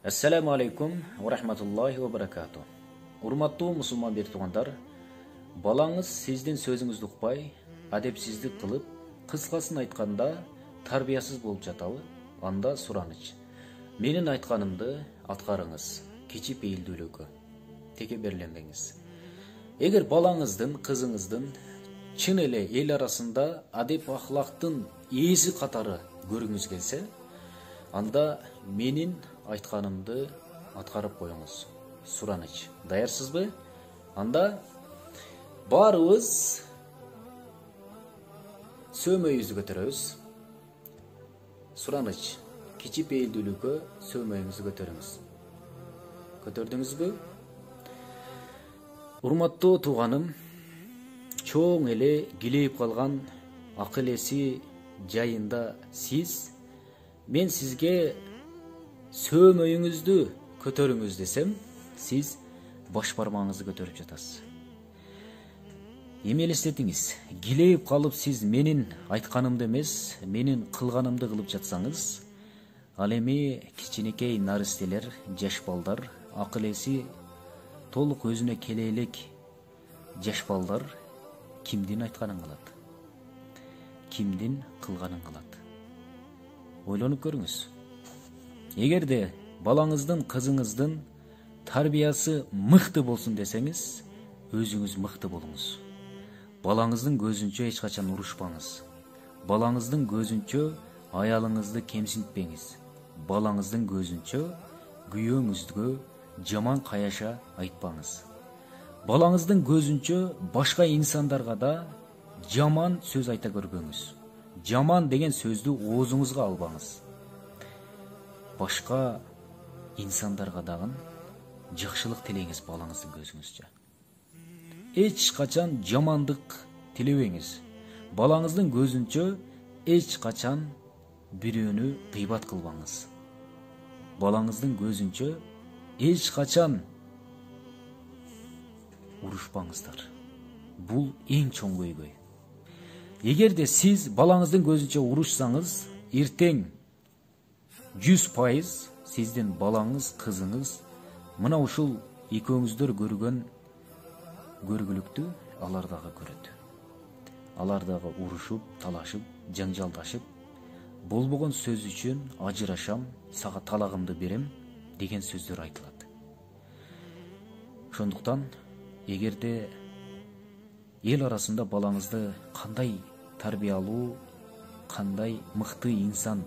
Assalamu alaikum wa rahmatullahi wa barakatuh. Урматтуу мусулман бир туугандар, балаңыз сиздин сөзүңүздү укпай, адепсиздик кылып, кыскасын айтканда тарбиясыз болуп жатабы? Анда сураныч. Менин айтканымды аткарыңыз. Кичи пейилдүүлүккө текеберленбеңиз. Эгер балаңыздын, кызыңыздын чын эле эл арасында адеп ахлактын ээси катары көргүңүз келсе, анда менин айтканымды аткарып коюңуз. Сураныч. Даярсызбы? Анда баарыбыз сөмөйүбүздү көтөрөбүз. Сураныч. Кичи пейилдүүлүккө сөмөйүңүздү көтөрүңүз. Көтөрдүңүзбү? Урматтуу тууганым, чоң эле килейип калган акыл эси жайында мен сизге сөмөйүңүздү көтөрүңүз десем, сиз баш бармагыңызды көтөрүп жатасыз. Эми элестетиңиз, килейип калып сиз менин айтканымды эмес, менин кылганымды кылып жатсаңыз, ал эми кичинекей наристелер, жаш балдар, акыл эси толук өзүнө келе элек жаш балдар кимдин айтканын кылат? Кимдин кылганын кылат? Ойлонуп көрүңүз. Эгерде балаңыздын, кызыңыздын тарбиясы мыкты болсун десеңиз, өзүңүз мыкты болуңуз. Балаңыздын көзүнчө эч качан урушпаңыз. Балаңыздын көзүнчө аялыңызды кемсинтпеңиз. Балаңыздын көзүнчө күйөөңүзгө жаман каяша айтпаңыз. Балаңыздын көзүнчө башка инсандарга да жаман сөз айта көрбөңүз. Жаман деген сөздү оозуңузга албаңыз. Башка инсандарга дагы жакшылык тилеңиз балаңыздын көзүңүзчө. Эч качан жамандык тилебеңиз. Балаңыздын көзүнчө эч качан бирөөнү гыйбат кылбаңыз. Балаңыздын көзүнчө эч качан урушпаңыздар. Бул эң чоң көйгөй. Эгерде сиз балаңыздын көзүнчө урушсаңыз, эртең 100% сиздин балаңыз, кызыңыз мына ушул экөөңүздөр көргөн көргүлүктү алар дагы көрөт. Алар дагы урушуп, талашып, жаңжалдашып, болбогон сөз үчүн ажырашам, сага талагымды берем деген сөздөр айтылат. Ошондуктан эгерде эл арасында балаңызды кандай тарбиялуу, кандай мыкты инсан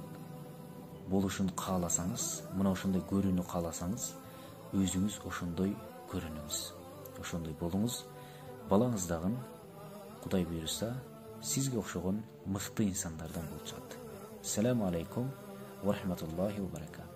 болушун кааласаңыз, мына ошондой көрүүнү кааласаңыз, өзүңүз ошондой көрүнүңүз, ошондой болуңуз. Балаңыз дагы Кудай буйруса сизге окшогон мыкты инсандардан болуп чыгат. Ассаламу алейкум ва рахматуллахи ва баракатух.